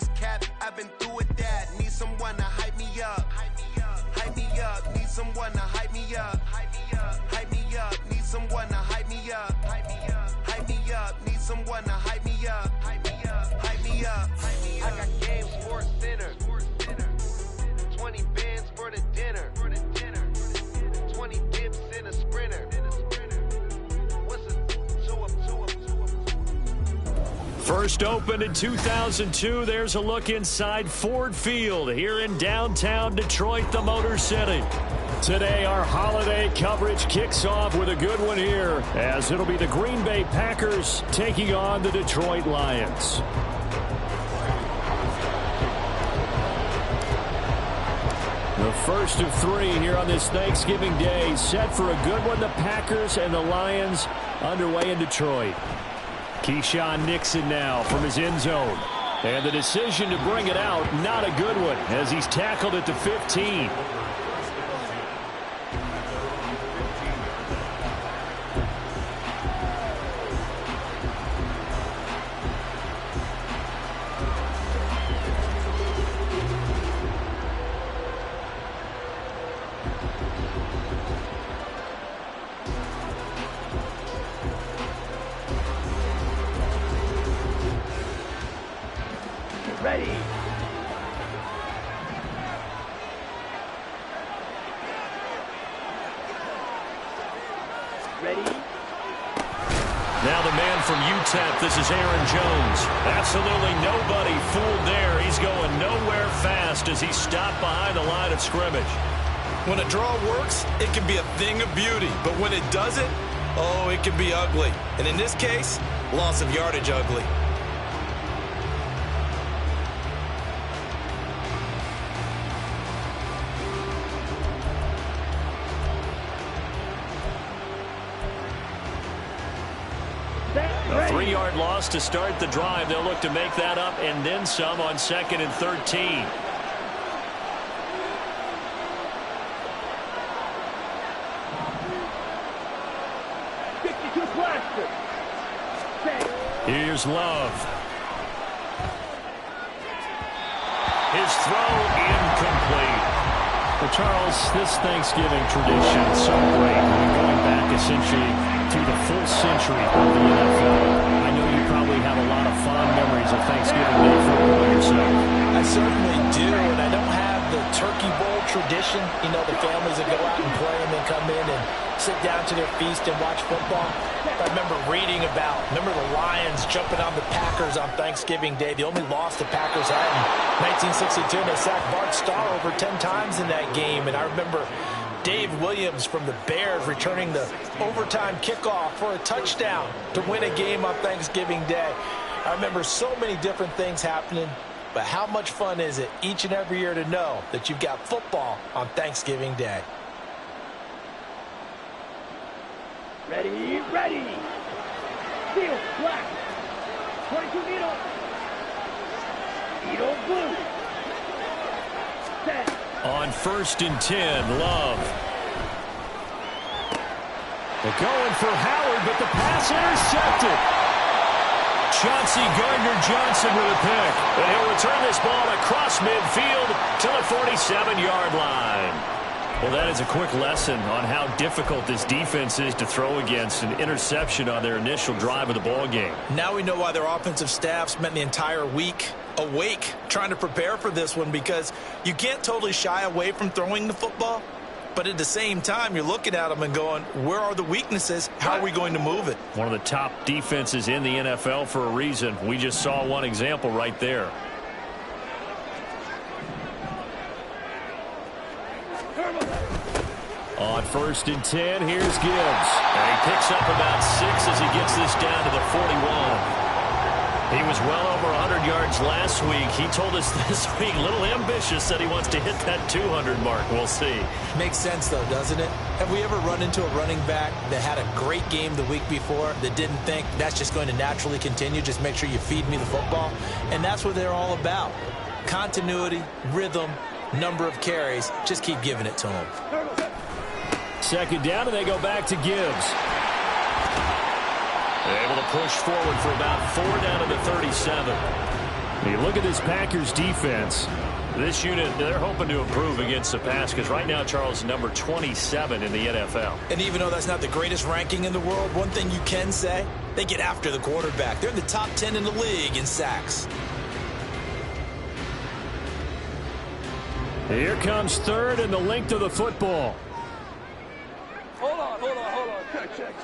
was cap, I've been through with that. Need someone to hype me up. Hype me up, need someone to hype me up. Hype me up, need someone to hype me up. Hype me up, need someone to hype me up. Hype me up. I got game sports center. 20 bands for the dinner. 20 dips in a sprinter. First opened in 2002, there's a look inside Ford Field here in downtown Detroit, the Motor City. Today, our holiday coverage kicks off with a good one here, as it'll be the Green Bay Packers taking on the Detroit Lions. The first of three here on this Thanksgiving Day, set for a good one. The Packers and the Lions underway in Detroit. Keyshawn Nixon now from his end zone. And the decision to bring it out, not a good one, as he's tackled at the 15. Ready. Ready. Now the man from UTEP, this is Aaron Jones. Absolutely nobody fooled there. He's going nowhere fast as he's stopped behind the line of scrimmage. When a draw works, it can be a thing of beauty. But when it doesn't, oh, it can be ugly. And in this case, loss of yardage ugly. A 3-yard loss to start the drive. They'll look to make that up and then some on 2nd and 13. Here's Love. His throw incomplete. Well, Charles, this Thanksgiving tradition is so great. We're going back essentially to the full century of the NFL. I know you probably have a lot of fond memories of Thanksgiving Day football yourself. I certainly do, and I don't have the Turkey Bowl tradition. You know, the families that go out and play and then come in and sit down to their feast and watch football. I remember reading about, the Lions jumping on the Packers on Thanksgiving Day. The only loss the Packers had in 1962, and they sacked Bart Starr over 10 times in that game. And I remember Dave Williams from the Bears returning the overtime kickoff for a touchdown to win a game on Thanksgiving Day. I remember so many different things happening, but how much fun is it each and every year to know that you've got football on Thanksgiving Day? Ready, ready. Steel, black. 22 needle. Needle, blue. Set. On 1st and 10, Love. They're going for Howard, but the pass intercepted. Chauncey Gardner-Johnson with a pick. And he'll return this ball across midfield to the 47-yard line. Well, that is a quick lesson on how difficult this defense is to throw against. An interception on their initial drive of the ball game. Now we know why their offensive staff spent the entire week awake trying to prepare for this one, because you can't totally shy away from throwing the football, but at the same time you're looking at them and going, where are the weaknesses? How are we going to move it? One of the top defenses in the NFL for a reason. We just saw one example right there. On 1st and 10, here's Gibbs. And he picks up about 6 as he gets this down to the 41. He was well over 100 yards last week. He told us this week, a little ambitious, that he wants to hit that 200 mark. We'll see. Makes sense, though, doesn't it? Have we ever run into a running back that had a great game the week before that didn't think that's just going to naturally continue? Just make sure you feed me the football. And that's what they're all about. Continuity, rhythm, number of carries. Just keep giving it to him. 2nd down, and they go back to Gibbs. Able to push forward for about 4 down to the 37. You look at this Packers defense. This unit, they're hoping to improve against the pass because right now, Charles, number 27 in the NFL. And even though that's not the greatest ranking in the world, one thing you can say, they get after the quarterback. They're in the top 10 in the league in sacks. Here comes third and the length of the football. Hold on. Check.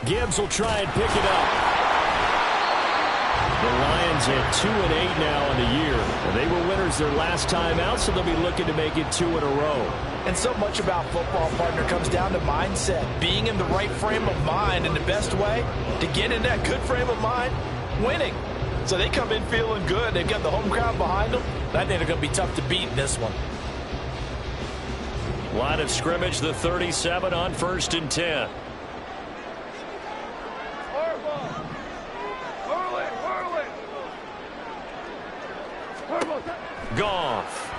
Gibbs will try and pick it up. The Lions at 2-8 now on the year. And they were winners their last time out, so they'll be looking to make it 2 in a row. And so much about football, partner, comes down to mindset. Being in the right frame of mind, and the best way to get in that good frame of mind, winning. So they come in feeling good. They've got the home crowd behind them. I think they're going to be tough to beat in this one. Line of scrimmage, the 37 on 1st and 10. Goff.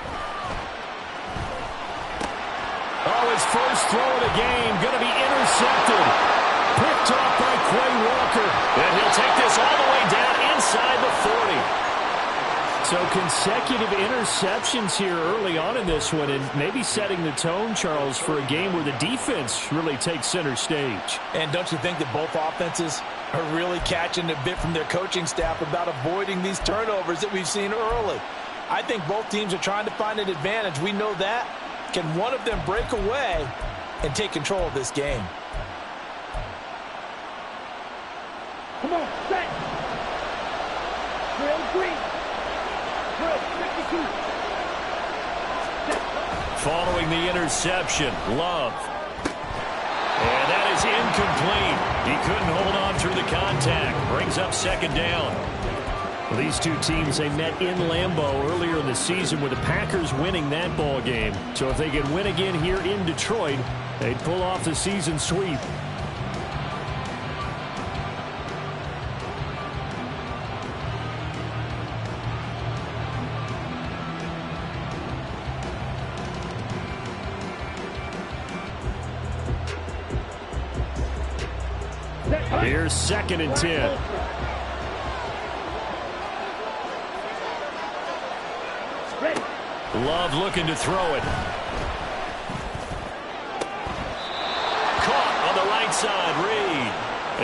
Oh, his first throw of the game going to be intercepted. Picked off by Quay Walker. And he'll take this all the way down inside the 40. So consecutive interceptions here early on in this one, and maybe setting the tone, Charles, for a game where the defense really takes center stage. And don't you think that both offenses are really catching a bit from their coaching staff about avoiding these turnovers that we've seen early? I think both teams are trying to find an advantage. We know that. Can one of them break away and take control of this game? Come on, set. Drill green. Drill 52. Set. Following the interception, Love. And that is incomplete. He couldn't hold on through the contact. Brings up 2nd down. Well, these two teams, they met in Lambeau earlier in the season with the Packers winning that ball game. So if they can win again here in Detroit, they'd pull off the season sweep. Here's 2nd and 10. Love looking to throw it. Caught on the right side, Reed.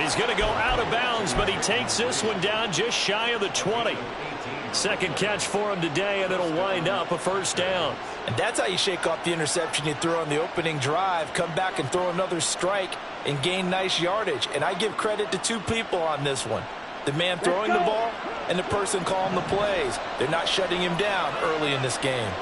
He's going to go out of bounds, but he takes this one down just shy of the 20. Second catch for him today, and it'll wind up a 1st down. And that's how you shake off the interception you threw on the opening drive, come back and throw another strike and gain nice yardage. And I give credit to two people on this one. The man throwing the ball and the person calling the plays. They're not shutting him down early in this game.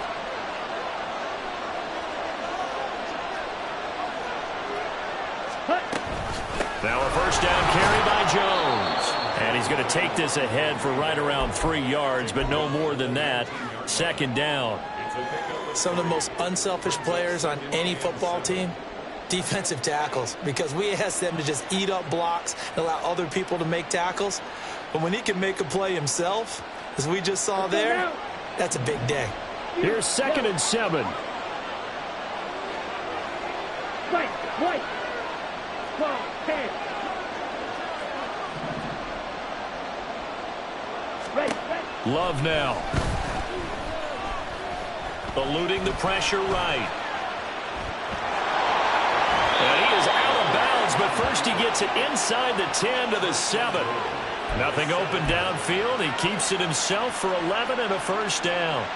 Now a 1st down carry by Jones. And he's going to take this ahead for right around 3 yards, but no more than that. 2nd down. Some of the most unselfish players on any football team, defensive tackles, because we ask them to just eat up blocks and allow other people to make tackles. But when he can make a play himself, as we just saw there, that's a big day. Here's 2nd and 7. Right, right. 12, 10. Right. Love now. Eluding the pressure right. And he is out of bounds, but first he gets it inside the 10 to the 7. Nothing open downfield. He keeps it himself for 11 and a 1st down.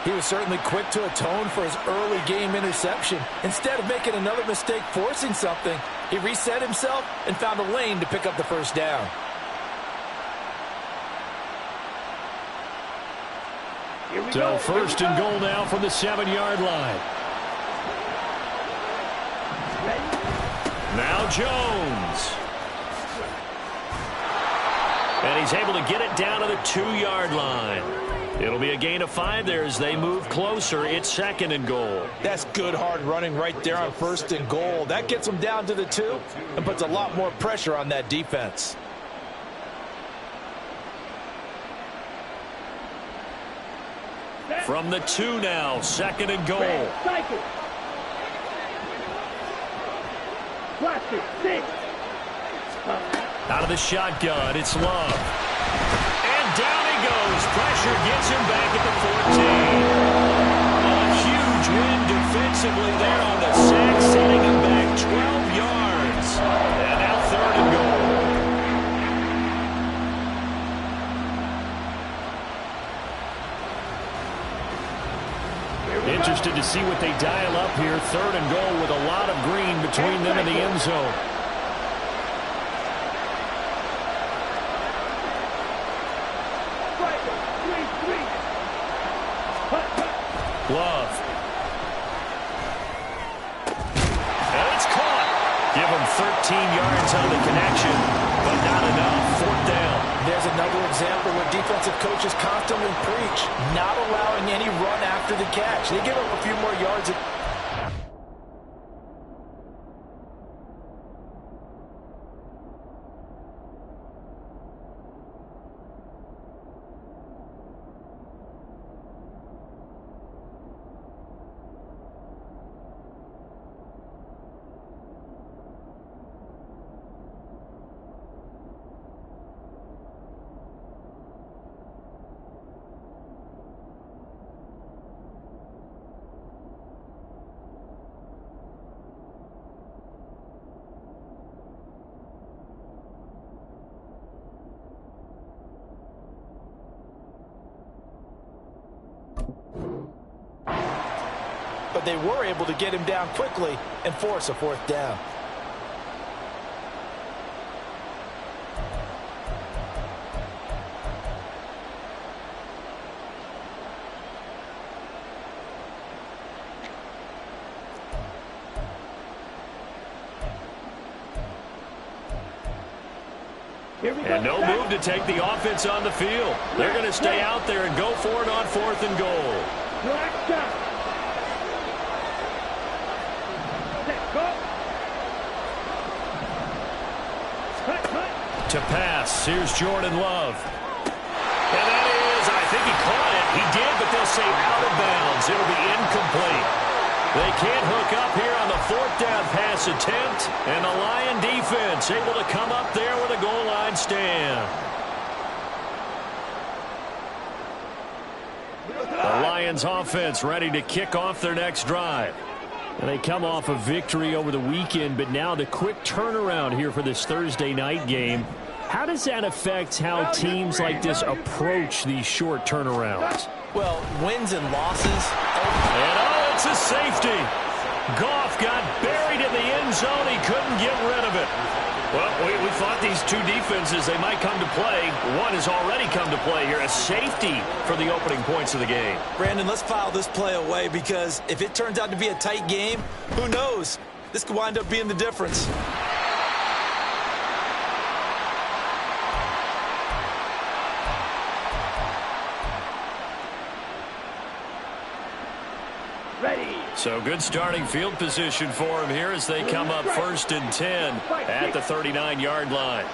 He was certainly quick to atone for his early game interception. Instead of making another mistake forcing something, he reset himself and found a lane to pick up the 1st down. So 1st and goal now from the 7-yard line. Now Jones. And he's able to get it down to the 2-yard line. It'll be a gain of 5 there as they move closer. It's 2nd and goal. That's good hard running right there on 1st and goal. That gets them down to the 2 and puts a lot more pressure on that defense. From the 2 now, 2nd and goal. Cycle. Plastic, 6. Out of the shotgun, it's Love. And down he goes. Pressure gets him back at the 14. A huge win defensively there on the sack, setting him back 12 yards. And now 3rd and goal. Interested to see what they dial up here. 3rd and goal with a lot of green between them and the end zone. Love. And it's caught. Give him 13 yards on the connection, but not enough. 4th down. There's another example where defensive coaches constantly preach, not allowing any run after the catch. They give up a few more yards. But they were able to get him down quickly and force a 4th down. And no move to take the offense on the field. They're going to stay out there and go for it on 4th and goal. To pass, here's Jordan Love. And that is, I think he caught it. He did, but they'll say out of bounds. It'll be incomplete. They can't hook up here on the 4th down pass attempt. And the Lion defense able to come up there with a goal line stand. The Lions offense ready to kick off their next drive. And they come off a victory over the weekend, but now the quick turnaround here for this Thursday night game. How does that affect how teams like this approach these short turnarounds? Well, wins and losses. And oh, it's a safety. Goff got buried in the end zone. He couldn't get rid of it. Well, we thought these two defenses, they might come to play. One has already come to play here. A safety for the opening points of the game. Brandon, let's file this play away because if it turns out to be a tight game, who knows? This could wind up being the difference. So good starting field position for him here as they come up 1st and 10 at the 39-yard line.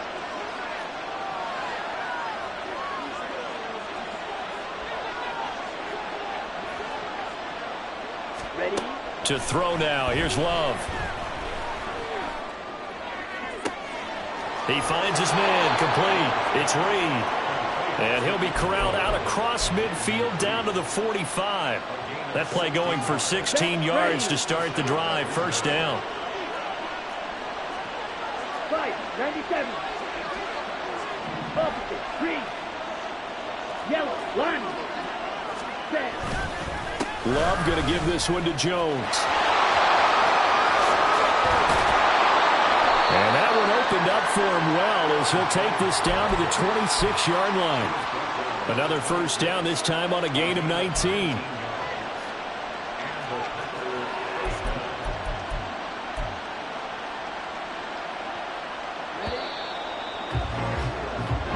Ready? To throw now. Here's Love. He finds his man complete. It's Reed. And he'll be corralled out across midfield down to the 45. That play going for 16 yards to start the drive. 1st down. 97. Opposite. Green. Yellow. Line. Set. Love going to give this one to Jones. And that one opened up for him well as he'll take this down to the 26-yard line. Another 1st down, this time on a gain of 19.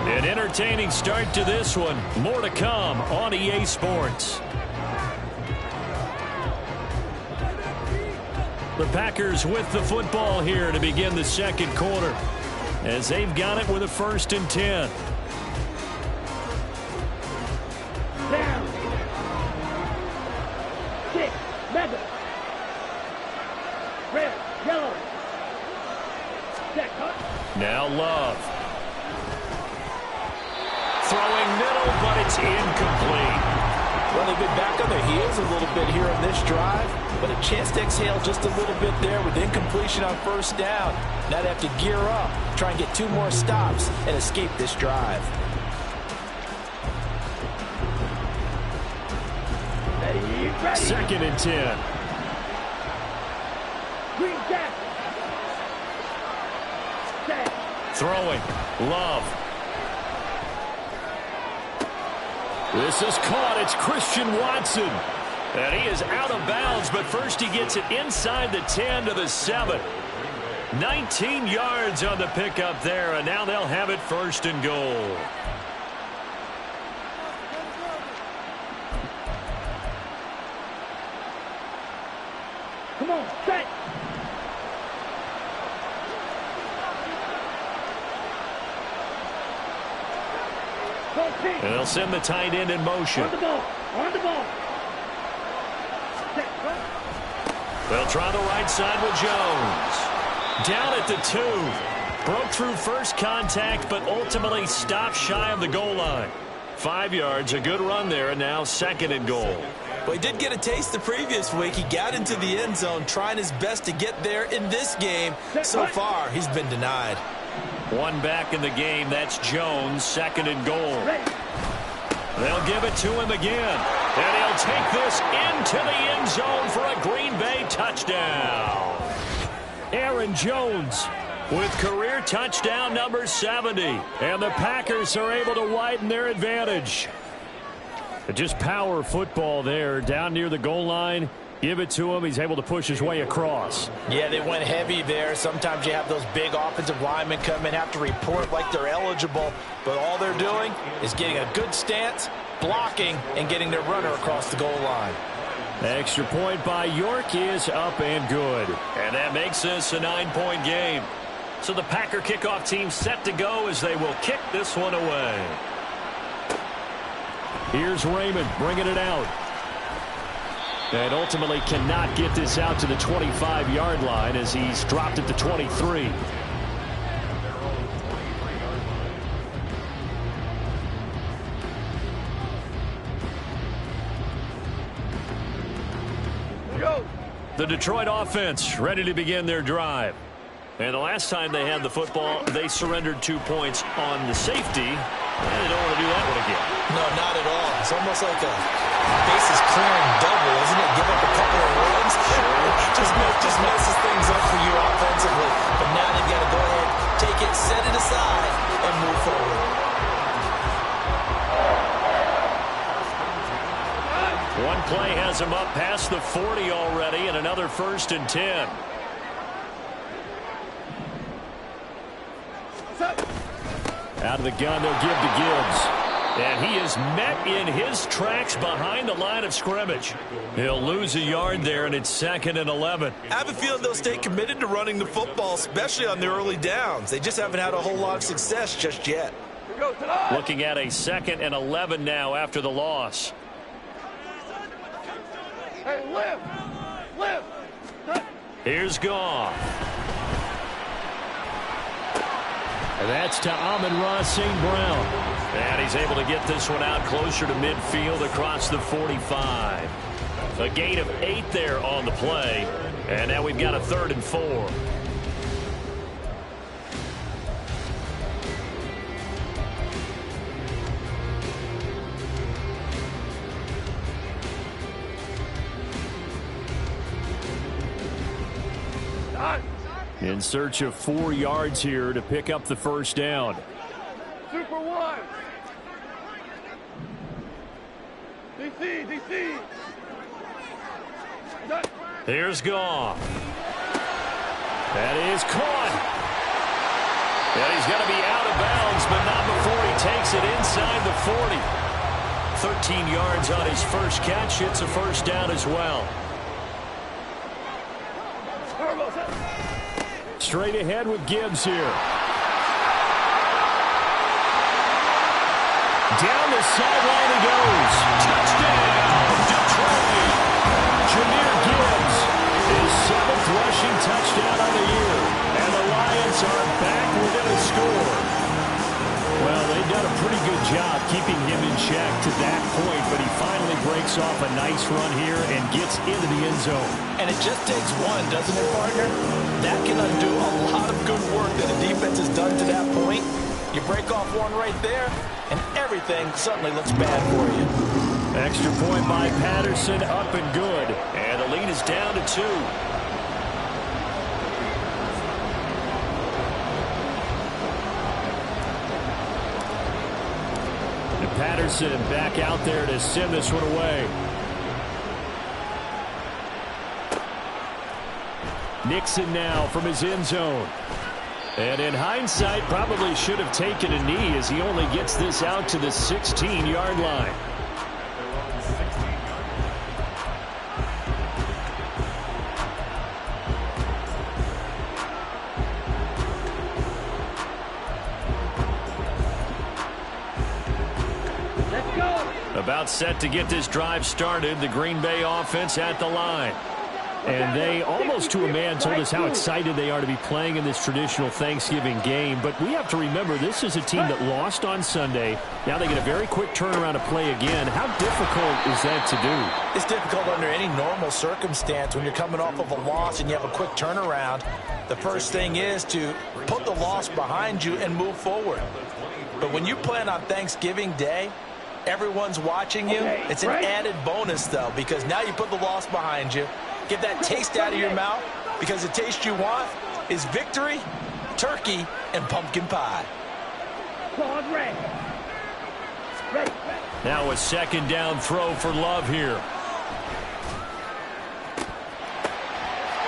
An entertaining start to this one. More to come on EA Sports. The Packers with the football here to begin the 2nd quarter as they've got it with a 1st and 10. Down. 6. Madden. Red. Yellow. Set. Cut. Now Love. It's incomplete. Well, they've been back on their heels a little bit here in this drive, but a chance to exhale just a little bit there with incompletion on first down. Now they have to gear up, try and get 2 more stops, and escape this drive. Ready. 2nd and 10. Green jacket. Set. Throwing. Love. This is caught. It's Christian Watson. And he is out of bounds, but first he gets it inside the 10 to the 7. 19 yards on the pickup there, and now they'll have it 1st and goal. Come on, set. And they'll send the tight end in motion. On the ball. Set. They'll try the right side with Jones. Down at the 2. Broke through first contact, but ultimately stopped shy of the goal line. 5 yards, a good run there, and now 2nd and goal. Well, he did get a taste the previous week. He got into the end zone, trying his best to get there in this game. So far, he's been denied. 1 back in the game. That's Jones, 2nd and goal. They'll give it to him again. And he'll take this into the end zone for a Green Bay touchdown. Aaron Jones with career touchdown number 70. And the Packers are able to widen their advantage. Just power football there down near the goal line. Give it to him. He's able to push his way across. Yeah, they went heavy there. Sometimes you have those big offensive linemen come in, have to report like they're eligible. But all they're doing is getting a good stance, blocking, and getting their runner across the goal line. Extra point by York is up and good. And that makes this a 9-point game. So the Packer kickoff team set to go as they will kick this one away. Here's Raymond bringing it out. And ultimately cannot get this out to the 25-yard line as he's dropped at the 23. The Detroit offense ready to begin their drive. And the last time they had the football, they surrendered 2 points on the safety. And they don't want to do that one again. No, not at all. It's almost like a bases clearing double, isn't it? Give up a couple of runs. Just messes things up for you offensively. But now they've got to go ahead, take it, set it aside, and move forward. One play has him up past the 40 already, and another 1st and 10. Out of the gun, they'll give to Gibbs. And he is met in his tracks behind the line of scrimmage. He'll lose a yard there, and it's 2nd and 11. I have a feeling they'll stay committed to running the football, especially on the early downs. They just haven't had a whole lot of success just yet. Looking at a 2nd and 11 now after the loss. Hey, lift. Here's Goff. And that's to Amon-Ra St. Brown. And he's able to get this one out closer to midfield across the 45. A gain of 8 there on the play. And now we've got a 3rd and 4. In search of 4 yards here to pick up the first down. Super one. DC. Here's Goff. That is caught. And he's going to be out of bounds, but not before he takes it inside the 40. 13 yards on his first catch. It's a first down as well. Straight ahead with Gibbs here. Down the sideline he goes. Touchdown, Detroit. Jahmyr Gibbs, his 7th rushing touchdown on the year. And the Lions are back within a score. Well, they've done a pretty good job keeping him in check to that point, but he finally breaks off a nice run here and gets into the end zone. And it just takes one, doesn't it, partner? That can undo a lot of good work that the defense has done to that point. You break off one right there, and everything suddenly looks bad for you. Extra point by Patterson, up and good. And the lead is down to 2. And Patterson back out there to send this one away. Nixon now from his end zone. And in hindsight, probably should have taken a knee as he only gets this out to the 16-yard line. Let's go. About set to get this drive started, the Green Bay offense at the line. And they, almost to a man, told us how excited they are to be playing in this traditional Thanksgiving game. But we have to remember, this is a team that lost on Sunday. Now they get a very quick turnaround to play again. How difficult is that to do? It's difficult under any normal circumstance when you're coming off of a loss and you have a quick turnaround. The first thing is to put the loss behind you and move forward. But when you plan on Thanksgiving Day, everyone's watching you. It's an added bonus, though, because now you put the loss behind you. Get that taste out of your mouth, because the taste you want is victory, turkey, and pumpkin pie. Claude ready. Ready. Now a second down throw for Love here.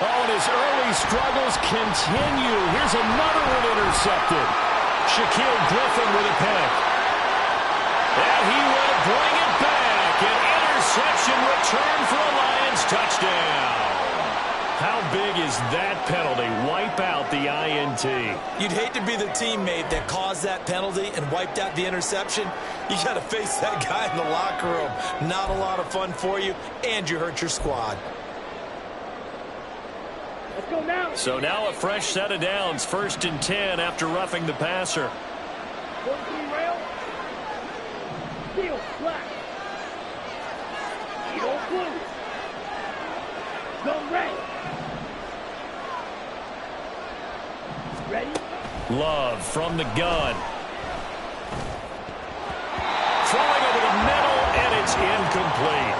Oh, and his early struggles continue. Here's another one intercepted. Shaquille Griffin with a pick. And he will bring it back. An interception return for a Lions touchdown. How big is that penalty? Wipe out the INT. You'd hate to be the teammate that caused that penalty and wiped out the interception. You got to face that guy in the locker room. Not a lot of fun for you, and you hurt your squad. Let's go now. So now a fresh set of downs. 1st and 10 after roughing the passer. 43 rail. Steel, black. Steel, blue. Go red. Ready? Love from the gun. Throwing over the middle, and it's incomplete.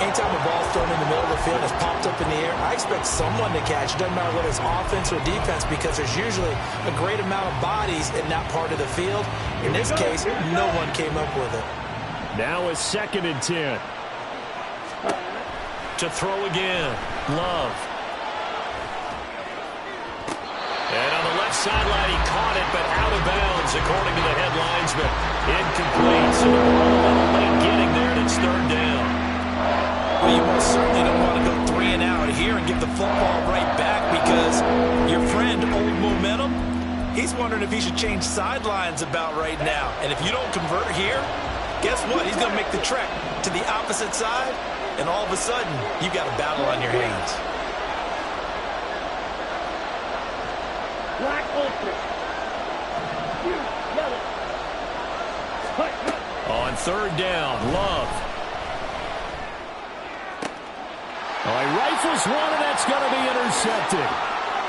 Anytime a ball's thrown in the middle of the field, it's popped up in the air, I expect someone to catch. It doesn't matter whether it's offense or defense, because there's usually a great amount of bodies in that part of the field. In this case, no one came up with it. Now a 2nd and 10. To throw again. Love. And on the left sideline, he caught it, but out of bounds, according to the head linesman. Incomplete. So the ball a little late getting there, and it's 3rd down. Well, you most certainly don't want to go 3 and out here and give the football right back, because your friend, Old Momentum, he's wondering if he should change sidelines about right now. And if you don't convert here, guess what? He's going to make the trek to the opposite side, and all of a sudden, you've got a battle on your hands. Black ultra. Yellow. On 3rd down, Love. Oh, he rifles one, and that's going to be intercepted.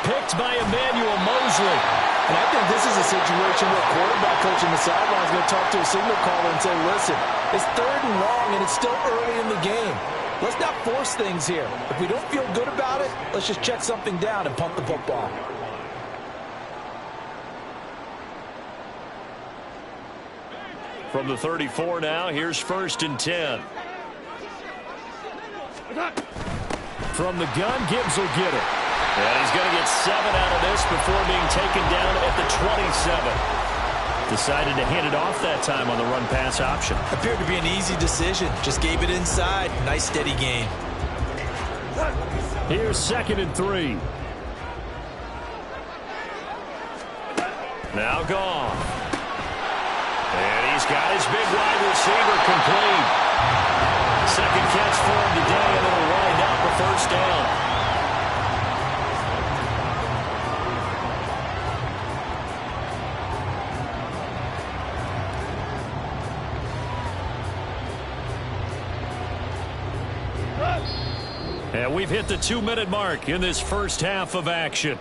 Picked by Emmanuel Mosley. And I think this is a situation where quarterback coach in the sideline is going to talk to a signal caller and say, listen, it's 3rd and long, and it's still early in the game. Let's not force things here. If we don't feel good about it, let's just check something down and punt the football. From the 34 now, here's 1st and 10. From the gun, Gibbs will get it. And he's going to get 7 out of this before being taken down at the 27. Decided to hand it off that time on the run-pass option. Appeared to be an easy decision. Just gave it inside. Nice, steady game. Here's 2nd and 3. Now gone. And he's got his big wide receiver complete. 2nd catch for him today, and it'll wind out the 1st down. And we've hit the 2-minute mark in this first half of action.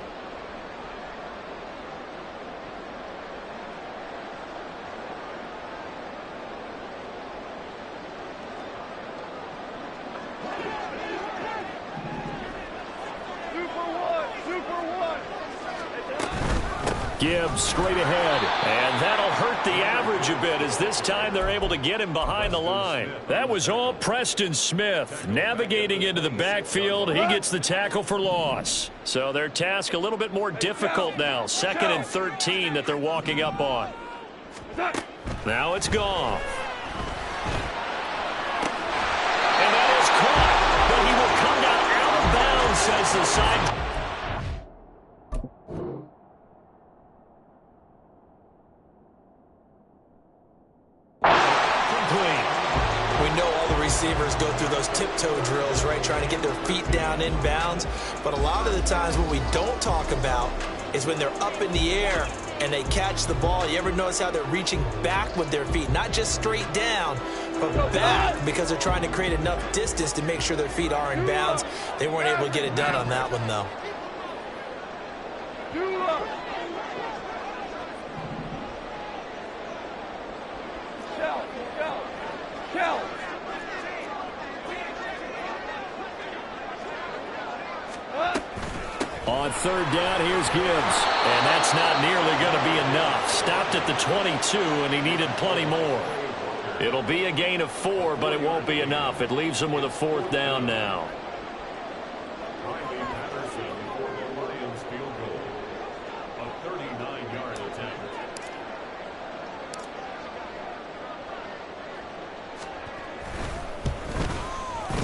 Gibbs straight ahead, and that'll hurt the average a bit as this time they're able to get him behind the line. That was all Preston Smith navigating into the backfield. He gets the tackle for loss. So their task a little bit more difficult now. 2nd and 13 that they're walking up on. Now it's gone. And that is caught, but he will come down out of bounds, says the side. Receivers go through those tiptoe drills, right, trying to get their feet down in bounds. But a lot of the times what we don't talk about is when they're up in the air and they catch the ball. You ever notice how they're reaching back with their feet? Not just straight down, but back, because they're trying to create enough distance to make sure their feet are in bounds. They weren't able to get it done on that one, though. On 3rd down, here's Gibbs. And that's not nearly going to be enough. Stopped at the 22, and he needed plenty more. It'll be a gain of 4, but it won't be enough. It leaves him with a 4th down now.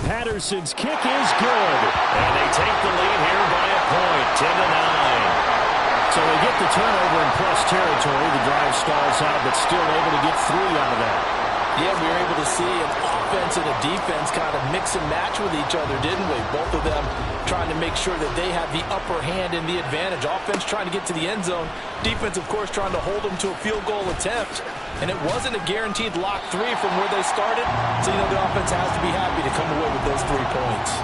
Patterson's kick is good. And they take the lead here by a point, 10-9. So they get the turnover in plus territory. The drive stalls out, but still able to get 3 out of that. Yeah, we were able to see an offense and a defense kind of mix and match with each other, didn't we? Both of them trying to make sure that they have the upper hand and the advantage. Offense trying to get to the end zone. Defense, of course, trying to hold them to a field goal attempt. And it wasn't a guaranteed lock 3 from where they started. So, you know, the offense has to be happy to come away with those 3 points.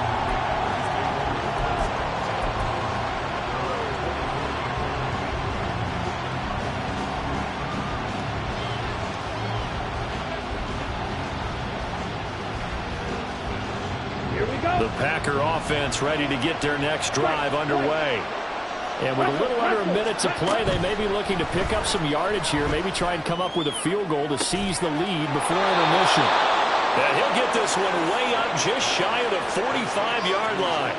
The Packer offense ready to get their next drive underway. And with a little under a minute to play, they may be looking to pick up some yardage here, maybe try and come up with a field goal to seize the lead before intermission. And he'll get this one way up just shy of the 45-yard line.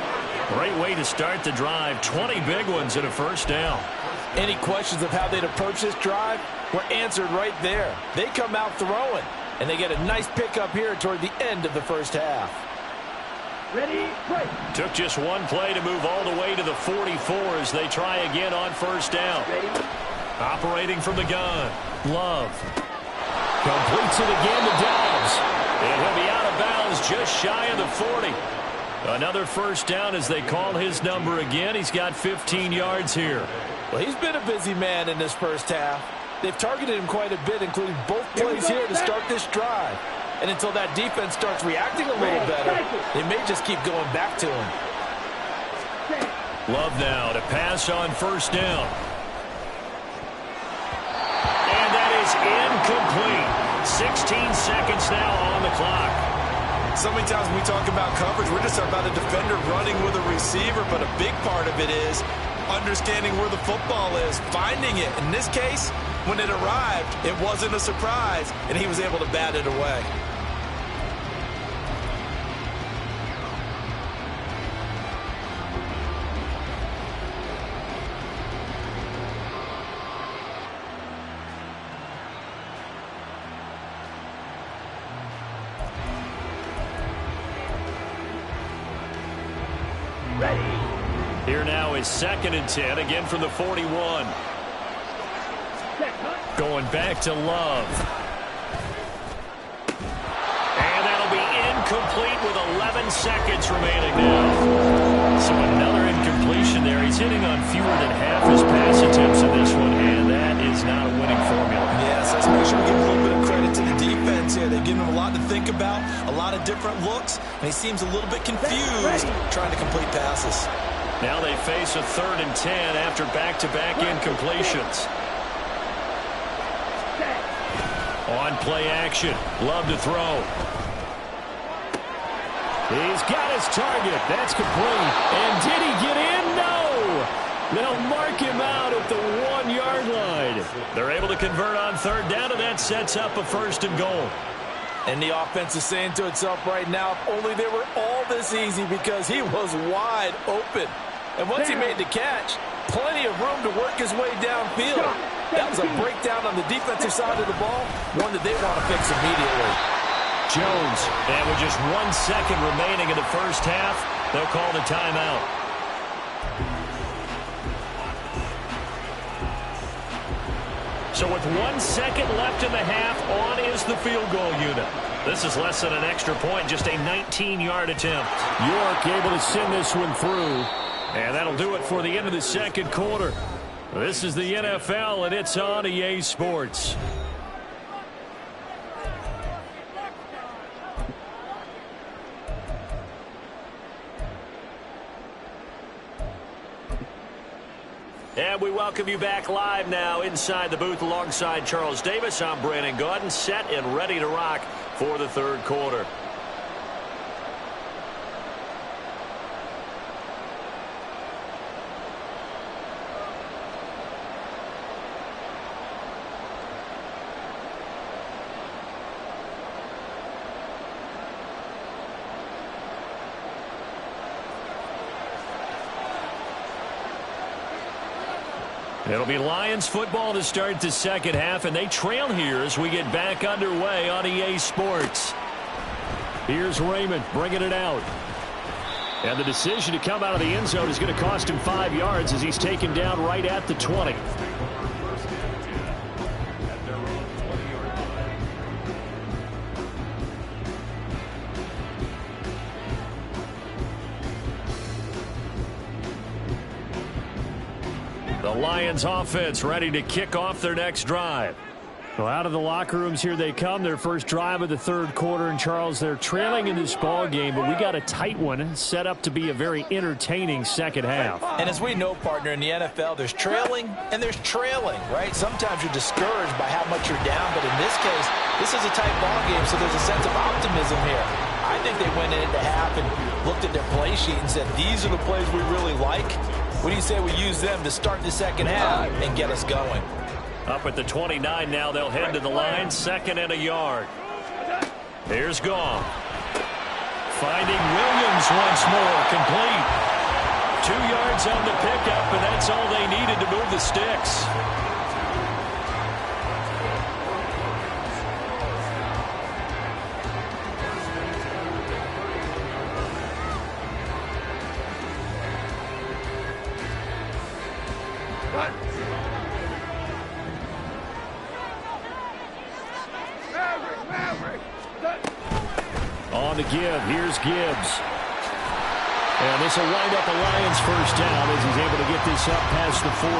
Great way to start the drive. 20 big ones and a 1st down. Any questions of how they'd approach this drive were answered right there. They come out throwing, and they get a nice pickup here toward the end of the first half. Ready, play. Took just one play to move all the way to the 44 as they try again on 1st down. Ready. Operating from the gun. Love. Completes it again to Dobbs. And he'll be out of bounds just shy of the 40. Another 1st down as they call his number again. He's got 15 yards here. Well, he's been a busy man in this first half. They've targeted him quite a bit, including both plays here to start this drive. And until that defense starts reacting a little better, they may just keep going back to him. Love now to pass on 1st down. And that is incomplete. 16 seconds now on the clock. So many times when we talk about coverage, we're just about a defender running with a receiver, but a big part of it is understanding where the football is, finding it. In this case, when it arrived, it wasn't a surprise, and he was able to bat it away. Here now is 2nd and 10, again from the 41. Going back to Love. And that'll be incomplete with 11 seconds remaining now. So another incomplete completion there. He's hitting on fewer than half his pass attempts in this one, and that is not a winning formula. Yes, let's make sure we give a little bit of credit to the defense here. They've given him a lot to think about, a lot of different looks, and he seems a little bit confused trying to complete passes. Now they face a 3rd and 10 after back-to-back incompletions. On play action, Love to throw. He's got his target. That's complete. And did he get in? No. They'll mark him out at the 1-yard line. They're able to convert on 3rd down, and that sets up a 1st and goal. And the offense is saying to itself right now, if only they were all this easy, because he was wide open. And once he made the catch, plenty of room to work his way downfield. That was a breakdown on the defensive side of the ball, one that they want to fix immediately. Jones, and with just 1 second remaining in the first half, they'll call the timeout. So with 1 second left in the half, on is the field goal unit. This is less than an extra point, just a 19-yard attempt. York able to send this one through. And that'll do it for the end of the second quarter. This is the NFL, and it's on EA Sports. And we welcome you back live now inside the booth alongside Charles Davis. I'm Brandon Gaudin, set and ready to rock for the third quarter. It'll be Lions football to start the second half, and they trail here as we get back underway on EA Sports. Here's Raymond bringing it out. And the decision to come out of the end zone is going to cost him 5 yards as he's taken down right at the 20. The Lions offense ready to kick off their next drive. Well, out of the locker rooms here they come. Their first drive of the third quarter. And, Charles, they're trailing in this ball game, but we got a tight one set up to be a very entertaining second half. And as we know, partner, in the NFL, there's trailing and there's trailing, right? Sometimes you're discouraged by how much you're down, but in this case, this is a tight ball game, so there's a sense of optimism here. I think they went into half and looked at their play sheet and said, these are the plays we really like. What do you say we use them to start the second half and get us going? Up at the 29 now, they'll head to the line, 2nd and a yard. Here's Goff. Finding Williams once more, complete. 2 yards on the pickup, and that's all they needed to move the sticks. On to Gibb. Here's Gibbs. And this will wind up a Lions first down as he's able to get this up past the 40.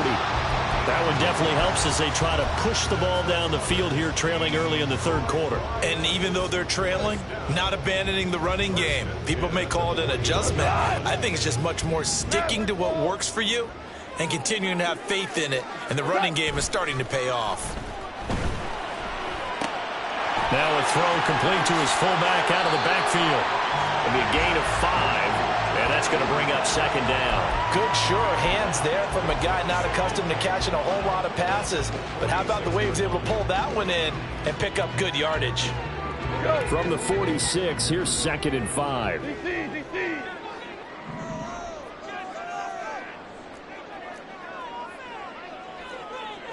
That one definitely helps as they try to push the ball down the field here, trailing early in the third quarter. And even though they're trailing, not abandoning the running game. People may call it an adjustment. I think it's just much more sticking to what works for you and continuing to have faith in it. And the running game is starting to pay off. Now a throw complete to his fullback out of the backfield. It'll be a gain of 5, and that's going to bring up 2nd down. Good, sure hands there from a guy not accustomed to catching a whole lot of passes. But how about the way he was able to pull that one in and pick up good yardage? From the 46, here's 2nd and 5.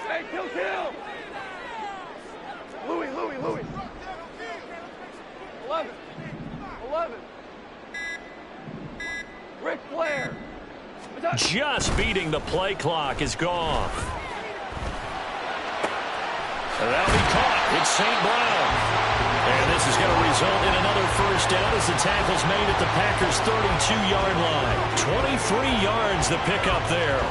Hey, kill! Louis. 11. Ric Flair. Just beating the play clock is gone. That'll be caught. It's St. Brown. And And this is going to result in another first down as the tackle's made at the Packers' 32-yard line. 23 yards the pickup there.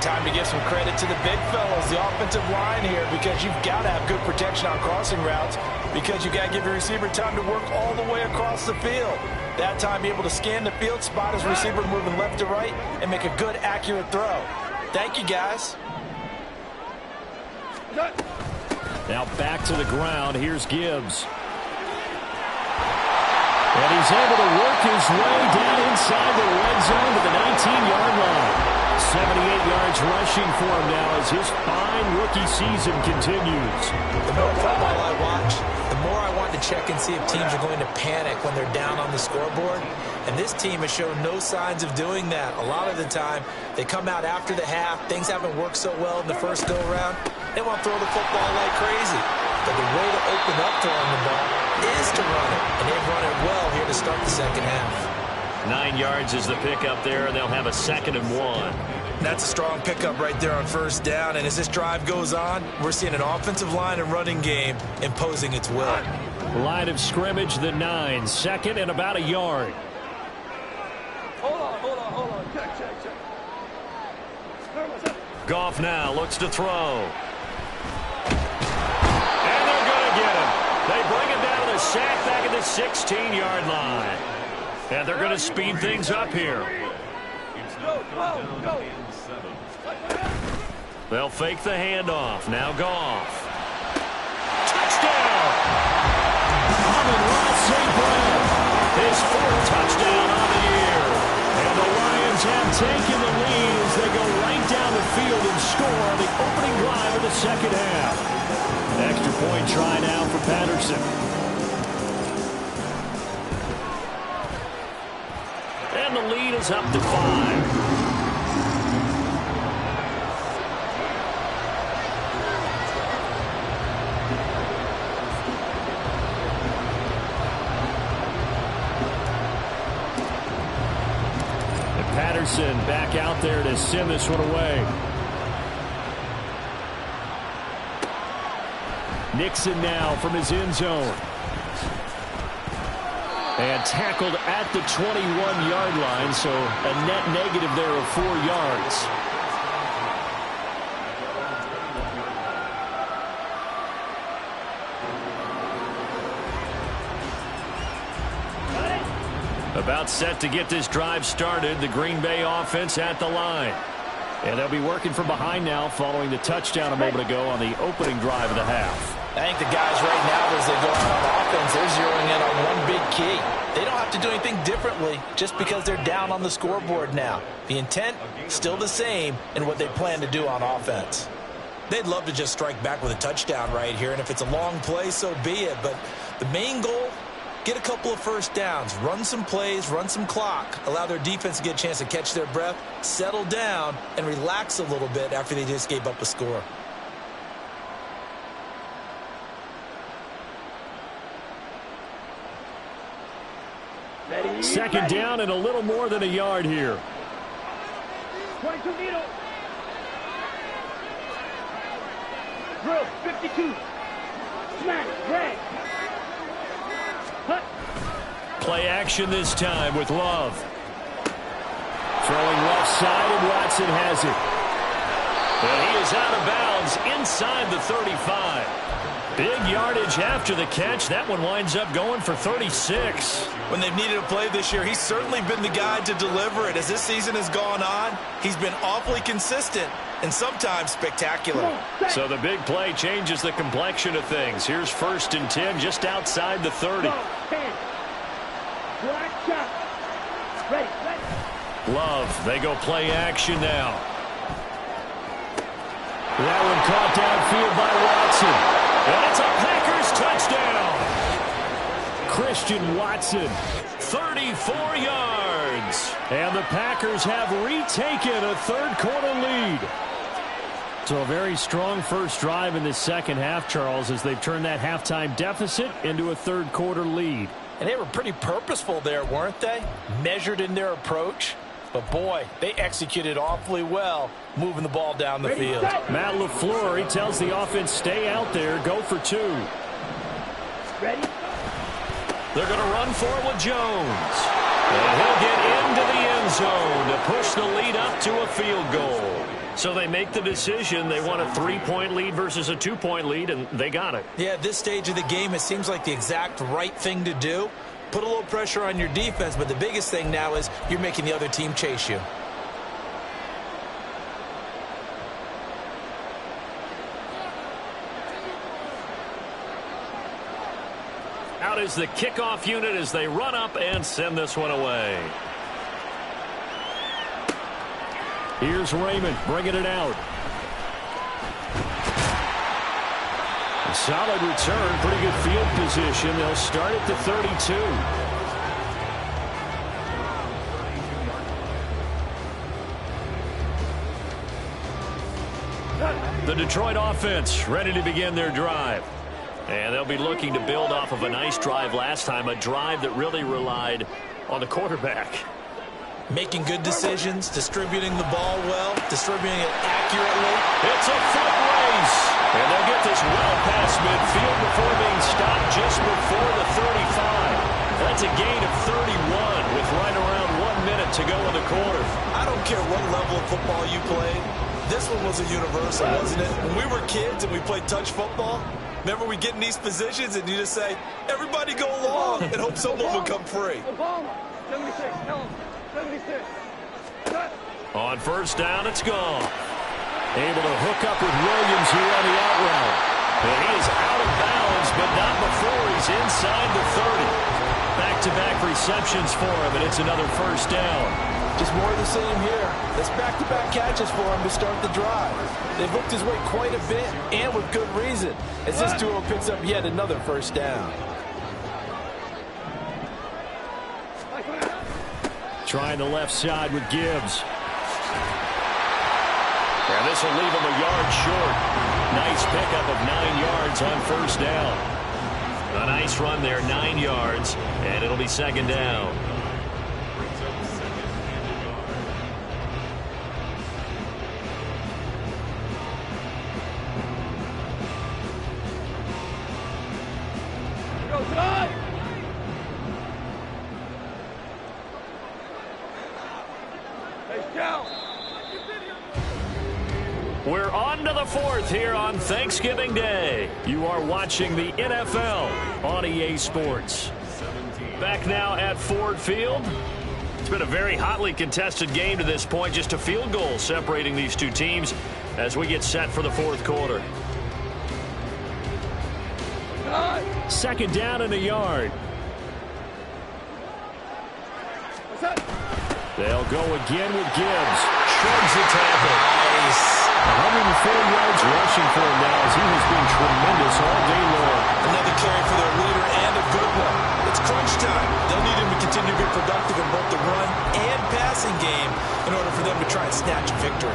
Time to give some credit to the big fellas, the offensive line here, because you've got to have good protection on crossing routes, because you've got to give your receiver time to work all the way across the field. That time, be able to scan the field, spot his receiver moving left to right, and make a good, accurate throw. Thank you, guys. Now back to the ground. Here's Gibbs. And he's able to work his way down inside the red zone to the 19-yard line. 78 yards rushing for him now as his fine rookie season continues. The more football I watch, the more I want to check and see if teams are going to panic when they're down on the scoreboard. And this team has shown no signs of doing that. A lot of the time, they come out after the half. Things haven't worked so well in the first go-around. They want to throw the football like crazy. But the way to open up throwing the ball is to run it. And they've run it well here to start the second half. 9 yards is the pickup there, and they'll have a 2nd and 1. That's a strong pickup right there on first down. And as this drive goes on, we're seeing an offensive line and running game imposing its will. Line of scrimmage, the 9. 2nd and about a yard. Hold on. Check. Goff now looks to throw. And they're going to get him. They bring him down to the sack back at the 16-yard line. And they're going to speed things up here. Go. They'll fake the handoff. Now Goff. Touchdown! Amon-Ra St. Brown. His 4th touchdown on the year. And the Lions have taken the lead as they go right down the field and score on the opening drive of the second half. Extra point try now for Patterson. And the lead is up to 5. Patterson back out there to send this one away. Nixon now from his end zone. And tackled at the 21-yard line, so a net negative there of 4 yards. About set to get this drive started. The Green Bay offense at the line. And they'll be working from behind now following the touchdown a moment ago on the opening drive of the half. I think the guys right now, as they go out on offense, they're zeroing in on one big key. They don't have to do anything differently just because they're down on the scoreboard now. The intent, still the same in what they plan to do on offense. They'd love to just strike back with a touchdown right here, and if it's a long play, so be it. But the main goal, get a couple of first downs, run some plays, run some clock, allow their defense to get a chance to catch their breath, settle down, and relax a little bit after they just gave up a score. Second down and a little more than a yard here. 22 needle. Drill, 52. Smash, drag. Hut. Play action this time with Love. Throwing left side, and Watson has it. And he is out of bounds inside the 35. Big yardage after the catch. That one winds up going for 36. When they've needed a play this year, he's certainly been the guy to deliver it. As this season has gone on, he's been awfully consistent and sometimes spectacular. So the big play changes the complexion of things. Here's 1st and 10 just outside the 30. Love, they go play action now. That one caught downfield by Watson. And it's a Packers touchdown. Christian Watson, 34 yards. And the Packers have retaken a third-quarter lead. So a very strong first drive in the second half, Charles, as they've turned that halftime deficit into a third-quarter lead. And they were pretty purposeful there, weren't they? Measured in their approach. But, boy, they executed awfully well moving the ball down the field. Matt LaFleur, he tells the offense, stay out there, go for 2. Ready? They're going to run for it with Jones. And he'll get into the end zone to push the lead up to a field goal. So they make the decision. They want a 3-point lead versus a 2-point lead, and they got it. Yeah, at this stage of the game, it seems like the exact right thing to do. Put a little pressure on your defense, but the biggest thing now is you're making the other team chase you. Out is the kickoff unit as they run up and send this one away. Here's Raymond bringing it out. A solid return, pretty good field position. They'll start at the 32. The Detroit offense ready to begin their drive. And they'll be looking to build off of a nice drive last time, a drive that really relied on the quarterback. Making good decisions, distributing the ball well, distributing it accurately. It's a foot race. And they'll get this well past midfield before being stopped just before the 35. That's a gain of 31 with right around 1 minute to go in the quarter. I don't care what level of football you played. This one was a universal, wasn't it? When we were kids and we played touch football, remember we get in these positions and you just say, everybody go along and hope someone will come free. Obama, 76, tell him, 76. Cut. On first down, it's gone. Able to hook up with Williams here on the out route. And he is out of bounds, but not before he's inside the 30. Back-to-back receptions for him, and it's another first down. Just more of the same here. That's back-to-back catches for him to start the drive. They've hooked his way quite a bit, and with good reason, as this duo picks up yet another first down. Trying the left side with Gibbs. And this will leave him a yard short. Nice pickup of 9 yards on first down. A nice run there, 9 yards, and it'll be second down. Go tonight. Hey, down. We're on to the fourth here on Thanksgiving Day. You are watching the NFL on EA Sports. Back now at Ford Field. It's been a very hotly contested game to this point. Just a field goal separating these two teams as we get set for the fourth quarter. Second down and a yard. What's that? They'll go again with Gibbs. Shrugs the tackle. Nice. 104 yards rushing for him now as he has been tremendous all day long. Another carry for their leader and a good one. It's crunch time. They'll need him to continue to be productive in both the run and passing game in order for them to try and snatch a victory.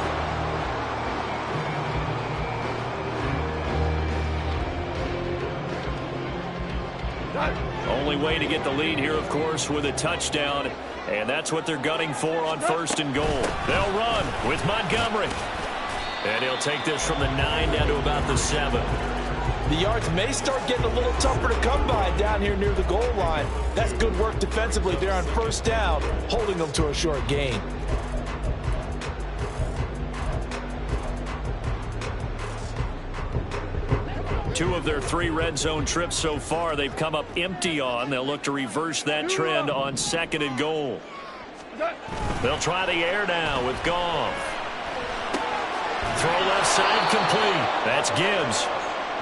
Only way to get the lead here, of course, with a touchdown. And that's what they're gunning for on first and goal. They'll run with Montgomery. And he'll take this from the 9 down to about the 7. The yards may start getting a little tougher to come by down here near the goal line. That's good work defensively there on first down, holding them to a short gain. Two of their 3 red zone trips so far, they've come up empty on. They'll look to reverse that trend on second and goal. They'll try the air now with Goff. Throw left side complete. That's Gibbs.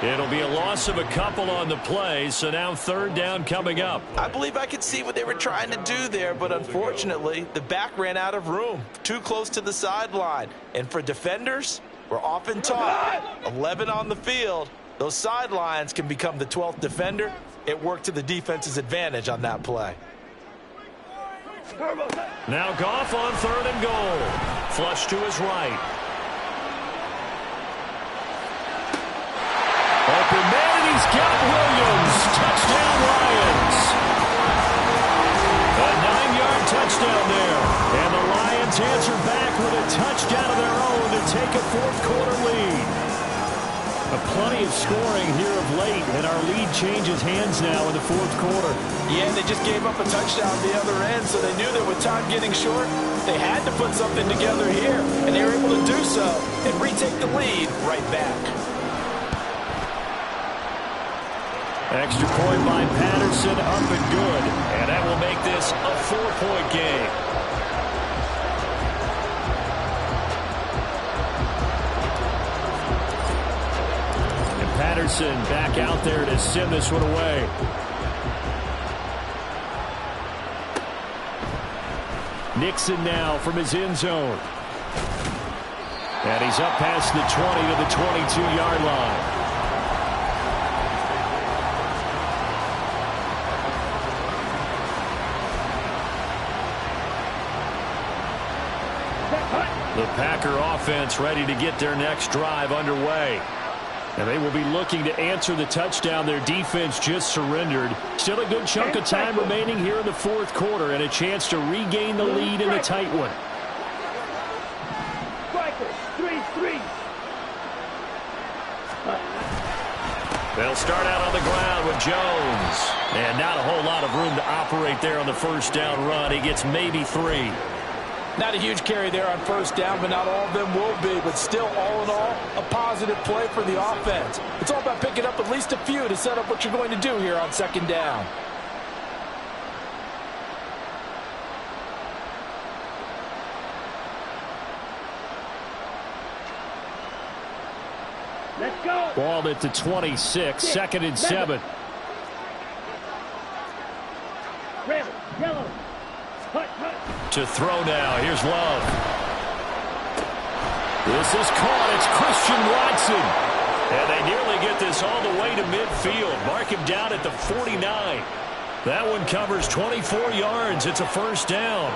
It'll be a loss of a couple on the play, so now third down coming up. I believe I could see what they were trying to do there, but unfortunately, the back ran out of room. Too close to the sideline. And for defenders, we're often taught 11 on the field. Those sidelines can become the 12th defender. It worked to the defense's advantage on that play. Now Goff on third and goal. Flush to his right. Open man, and he's got Williams. Touchdown, Lions. A 9-yard touchdown there. And the Lions answer back with a touchdown of their own to take a fourth quarter lead. Plenty of scoring here of late, and our lead changes hands now in the fourth quarter. Yeah, they just gave up a touchdown the other end, so they knew that with time getting short, they had to put something together here, and they were able to do so and retake the lead right back. Extra point by Patterson, up and good, and that will make this a 4-point game. Patterson back out there to send this one away. Nixon now from his end zone. And he's up past the 20 to the 22-yard line. The Packer offense ready to get their next drive underway. And they will be looking to answer the touchdown their defense just surrendered. Still a good chunk of time remaining here in the fourth quarter and a chance to regain the lead in a tight one. They'll start out on the ground with Jones. And not a whole lot of room to operate there on the first down run. He gets maybe 3. Not a huge carry there on first down, but not all of them will be. But still, all in all, a positive play for the offense. It's all about picking up at least a few to set up what you're going to do here on second down. Let's go. Ball at the 26, 2nd and 7. Red, yellow. To throw now. Here's Love. This is caught. It's Christian Watson. And they nearly get this all the way to midfield. Mark him down at the 49. That one covers 24 yards. It's a first down.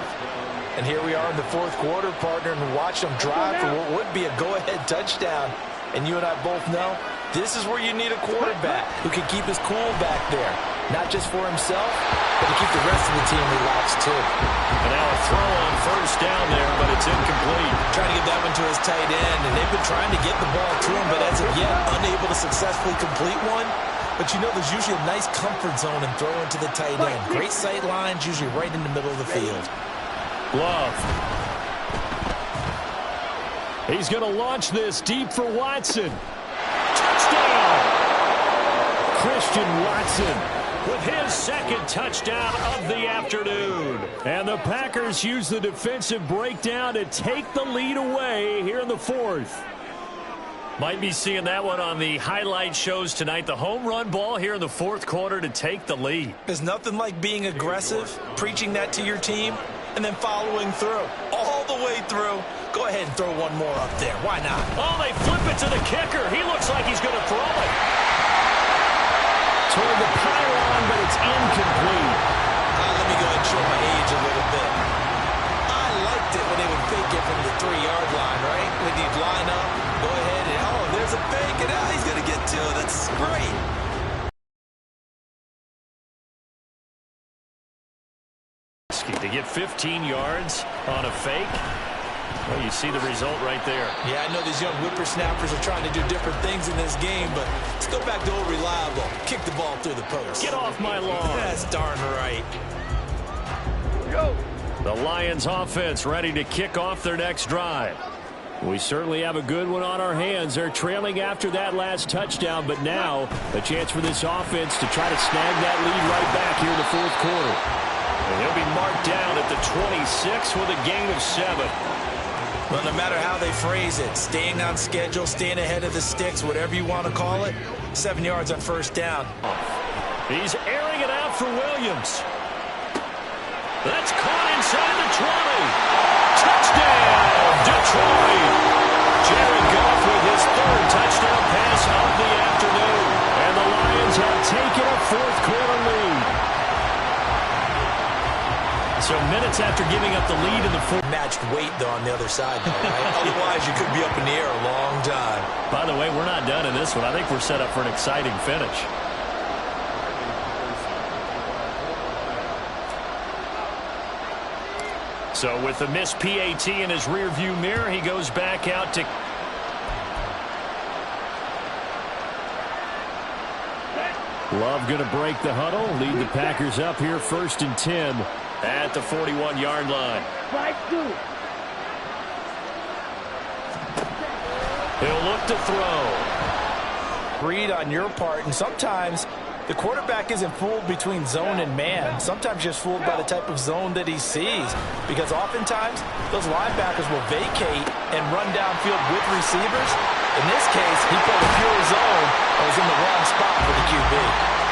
And here we are in the fourth quarter, partner, and watch them drive for what would be a go-ahead touchdown. And you and I both know this is where you need a quarterback who can keep his cool back there. Not just for himself, but to keep the rest of the team relaxed, too. And now a throw on first down there, but it's incomplete. Trying to get that one to his tight end, and they've been trying to get the ball to him, but as of yet, unable to successfully complete one. But you know there's usually a nice comfort zone in throwing to the tight end. Great sight lines, usually right in the middle of the field. Love. He's going to launch this deep for Watson. Touchdown! Christian Watson with his second touchdown of the afternoon. And the Packers use the defensive breakdown to take the lead away here in the fourth. Might be seeing that one on the highlight shows tonight. The home run ball here in the fourth quarter to take the lead. There's nothing like being aggressive, preaching that to your team, and then following through. All the way through. Go ahead and throw one more up there. Why not? Oh, they flip it to the kicker. He looks like he's going to throw it. Toward the pylon, but it's incomplete. Let me go ahead and show my age a little bit. I liked it when they would fake it from the 3-yard line, right? When you'd line up, go ahead and, oh, there's a fake, and now he's going to get 2. That's great. To get 15 yards on a fake. Well, you see the result right there. Yeah, I know these young whippersnappers are trying to do different things in this game, but let's go back to old reliable. Kick the ball through the post. Get off my lawn. That's darn right. Go. The Lions offense ready to kick off their next drive. We certainly have a good one on our hands. They're trailing after that last touchdown, but now a chance for this offense to try to snag that lead right back here in the fourth quarter. And he'll be marked down at the 26 with a gain of 7. Well, no matter how they phrase it, staying on schedule, staying ahead of the sticks, whatever you want to call it, 7 yards on first down. He's airing it out for Williams. That's caught inside the 20. Touchdown, Detroit. Jared Goff with his 3rd touchdown pass of the afternoon. And the Lions have taken a fourth quarter lead. So minutes after giving up the lead in the fourth. Matched weight, though, on the other side, though, right? Otherwise, you could be up in the air a long time. By the way, we're not done in this one. I think we're set up for an exciting finish. So with the missed PAT in his rearview mirror, he goes back out to... Love going to break the huddle, lead the Packers up here 1st and 10 at the 41-yard line. He'll look to throw. Read on your part, and sometimes the quarterback isn't fooled between zone and man. Sometimes just fooled by the type of zone that he sees, because oftentimes those linebackers will vacate and run downfield with receivers. In this case, he played a pure zone and was in the wrong spot for the QB.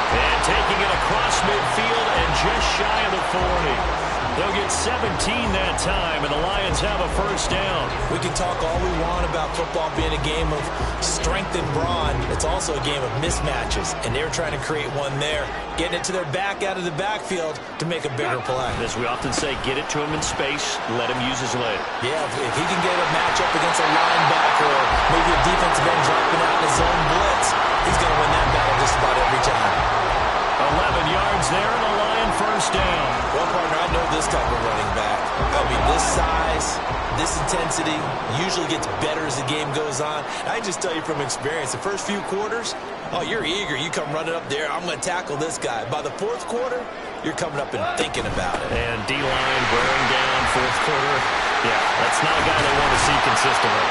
And taking it across midfield and just shy of the 40. They'll get 17 that time, and the Lions have a first down. We can talk all we want about football being a game of strength and brawn. It's also a game of mismatches, and they're trying to create one there, getting it to their back out of the backfield to make a bigger play. As we often say, get it to him in space, let him use his leg. Yeah, if he can get a matchup against a linebacker or maybe a defensive end dropping out in his zone blitz, he's going to win that battle just about every time. 11 yards there, and a Lion first down. Well, partner, I know this type of running back. I mean, this size, this intensity usually gets better as the game goes on. I just tell you from experience, the first few quarters, oh, you're eager. You come running up there, I'm going to tackle this guy. By the fourth quarter, you're coming up and thinking about it. And D-line wearing down fourth quarter. Yeah, that's not a guy they want to see consistently.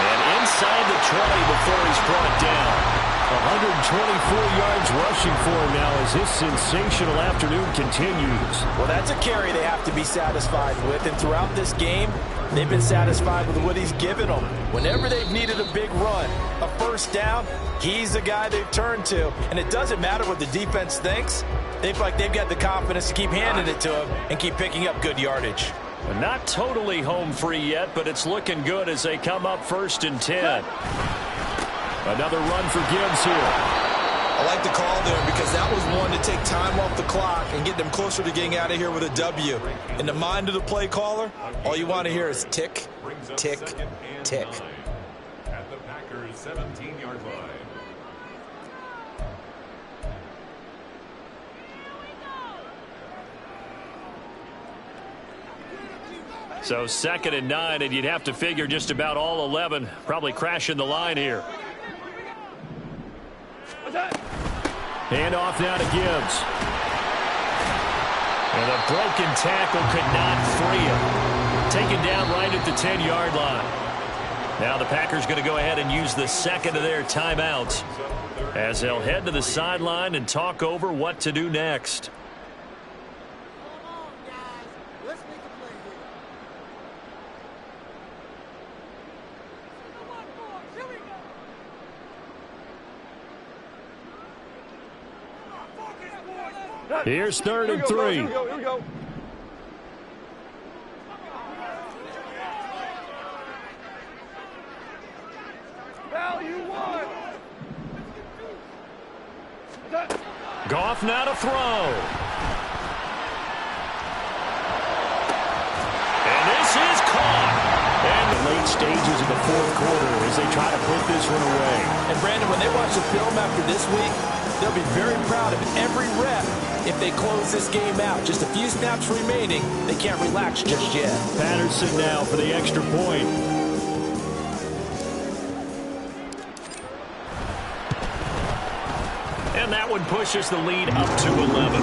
And inside the 20 before he's brought down. 124 yards rushing for him now as this sensational afternoon continues. Well, that's a carry they have to be satisfied with, and throughout this game, they've been satisfied with what he's given them. Whenever they've needed a big run, a first down, he's the guy they've turned to. And it doesn't matter what the defense thinks. They feel like they've got the confidence to keep handing it to him and keep picking up good yardage. Not totally home free yet, but it's looking good as they come up 1st and 10. Another run for Gibbs here. I like the call there because that was one to take time off the clock and get them closer to getting out of here with a W. In the mind of the play caller, all you want to hear is tick, tick, tick. At the Packers' 17-yard line. So 2nd and 9, and you'd have to figure just about all 11 probably crashing the line here. Hand off now to Gibbs. And a broken tackle could not free him. Taken down right at the 10-yard line. Now the Packers going to go ahead and use the second of their timeouts as they'll head to the sideline and talk over what to do next. Here's 3rd and 3. Here we go. Value one. Goff now to throw. And this is caught. And the late stages of the 4th quarter as they try to put this one away. And Brandon, when they watch the film after this week, they'll be very proud of every rep if they close this game out. Just a few snaps remaining. They can't relax just yet. Patterson now for the extra point. And that one pushes the lead up to 11.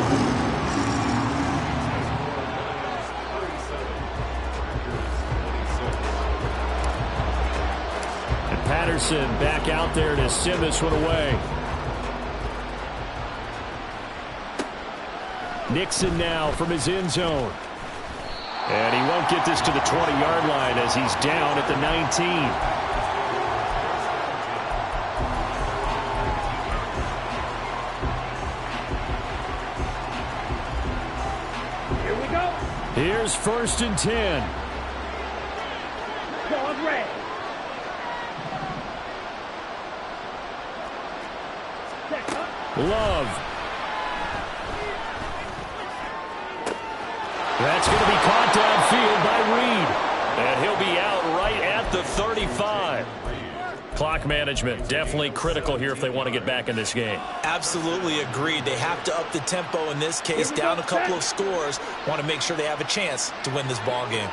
And Patterson back out there to send this one away. Nixon now from his end zone. And he won't get this to the 20-yard line as he's down at the 19. Here we go. Here's 1st and 10. Going red. Love. That's going to be caught downfield by Reed. And he'll be out right at the 35. Clock management definitely critical here if they want to get back in this game. Absolutely agreed. They have to up the tempo in this case, down a couple of scores. Want to make sure they have a chance to win this ball game.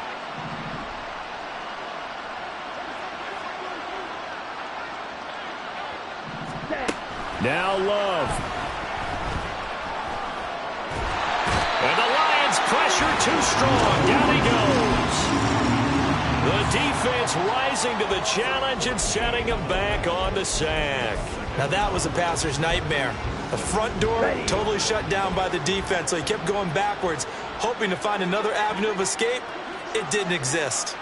Now Love. pressure too strong. Down he goes. The defense rising to the challenge and setting him back on the sack. Now that was a passer's nightmare. The front door totally shut down by the defense, so he kept going backwards, hoping to find another avenue of escape. It didn't exist.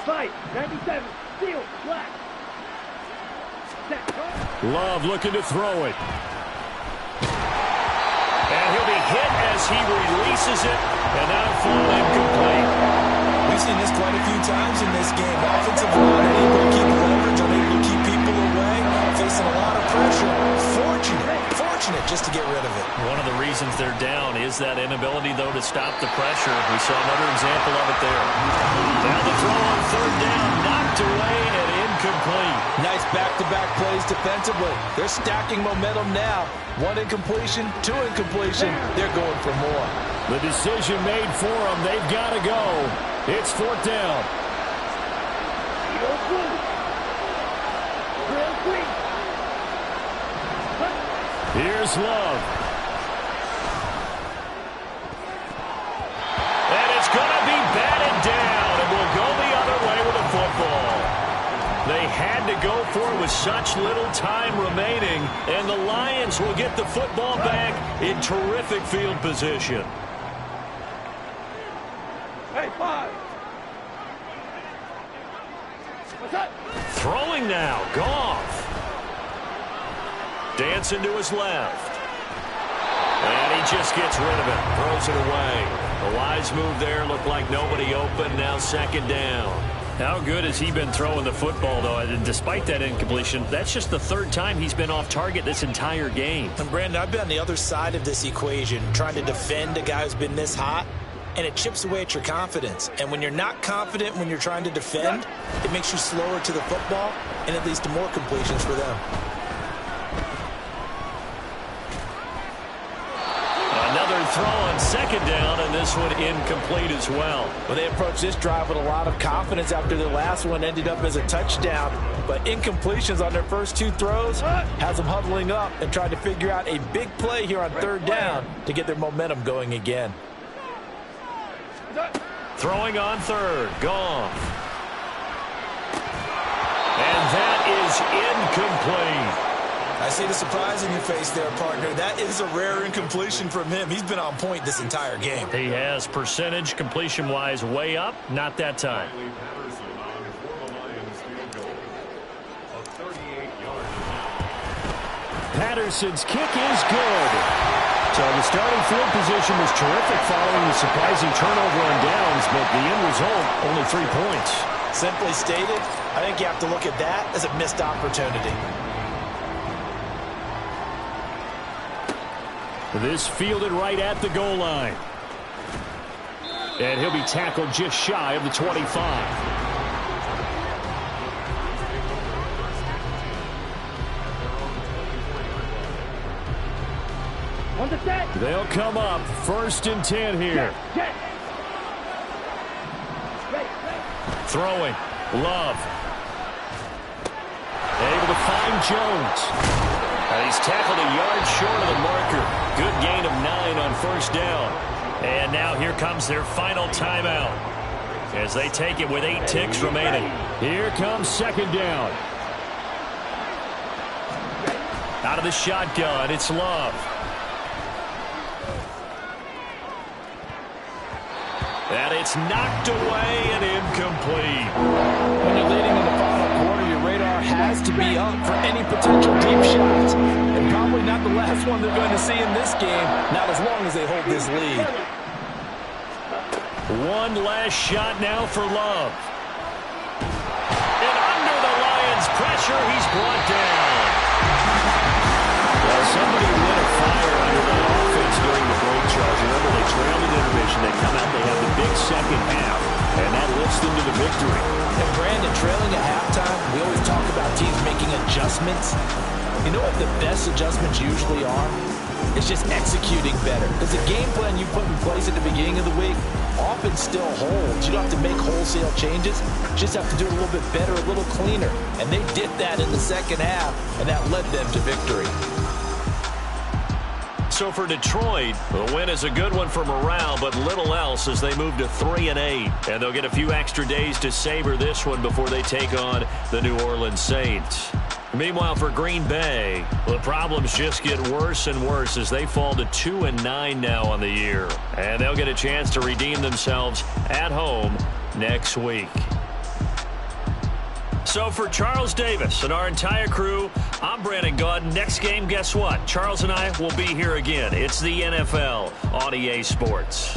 Fight, 97, steal, black. Love looking to throw it. And he'll be hit as he releases it, and now fall incomplete. We've seen this quite a few times in this game. Offensive line unable to keep leverage, unable to keep people away, facing a lot of pressure. Fortunate just to get rid of it. One of the reasons they're down is that inability, though, to stop the pressure. We saw another example of it there. Now the throw on third down, knocked away and incomplete. Nice back-to-back plays defensively. They're stacking momentum now. One incompletion, two incompletion. They're going for more. The decision made for them. They've got to go. It's fourth down. Here's Love. And it's going to be batted down, and we'll go the other way with the football. They had to go for it with such little time remaining, and the Lions will get the football back in terrific field position. Hey, 5. What's up? Throwing now, Goff. Dancing to his left. And he just gets rid of it. Throws it away. The wise move there. Looked like nobody open. Now second down. How good has he been throwing the football, though? And despite that incompletion, that's just the third time he's been off target this entire game. And Brandon, I've been on the other side of this equation, trying to defend a guy who's been this hot, and it chips away at your confidence. And when you're not confident when you're trying to defend, it makes you slower to the football, and it leads to more completions for them. Another throw on second down, and this one incomplete as well. Well, they approached this drive with a lot of confidence after their last one ended up as a touchdown. But incompletions on their first two throws has them huddling up and trying to figure out a big play here on third down to get their momentum going again. Throwing on third. Goff. And that is incomplete. I see the surprise in your face there, partner. That is a rare incompletion from him. He's been on point this entire game. He has percentage completion-wise way up. Not that time. Patterson's kick is good. So the starting field position was terrific following the surprising turnover on downs, but the end result, only 3 points. Simply stated, I think you have to look at that as a missed opportunity. This fielded right at the goal line. And he'll be tackled just shy of the 25. On the set. They'll come up 1st and 10 here. Jet. Throwing. Love. Able to find Jones. And he's tackled a yard short of the marker. Good gain of 9 on first down. And now here comes their final timeout as they take it with 8 ticks remaining. Here comes second down. Out of the shotgun, it's Love. And it's knocked away and incomplete. When you're leading in the final quarter, your radar has to be up for any potential deep shots. And probably not the last one they're going to see in this game, not as long as they hold this lead. One last shot now for Love. And under the Lions' pressure, he's brought down. Well, somebody lit a fire under that offense during the break charge. Remember, they trailed in intermission. They come out, they have the big second half, and that lifts them to the victory. And Brandon, trailing at halftime, we always talk about teams making adjustments. You know what the best adjustments usually are? It's just executing better. Because the game plan you put in place at the beginning of the week often still holds. You don't have to make wholesale changes. You just have to do it a little bit better, a little cleaner. And they did that in the second half, and that led them to victory. So for Detroit, the win is a good one for morale, but little else as they move to 3-8. And they'll get a few extra days to savor this one before they take on the New Orleans Saints. Meanwhile, for Green Bay, the problems just get worse and worse as they fall to 2-9 now on the year. And they'll get a chance to redeem themselves at home next week. So for Charles Davis and our entire crew, I'm Brandon Gaudin. Next game, guess what? Charles and I will be here again. It's the NFL on EA Sports.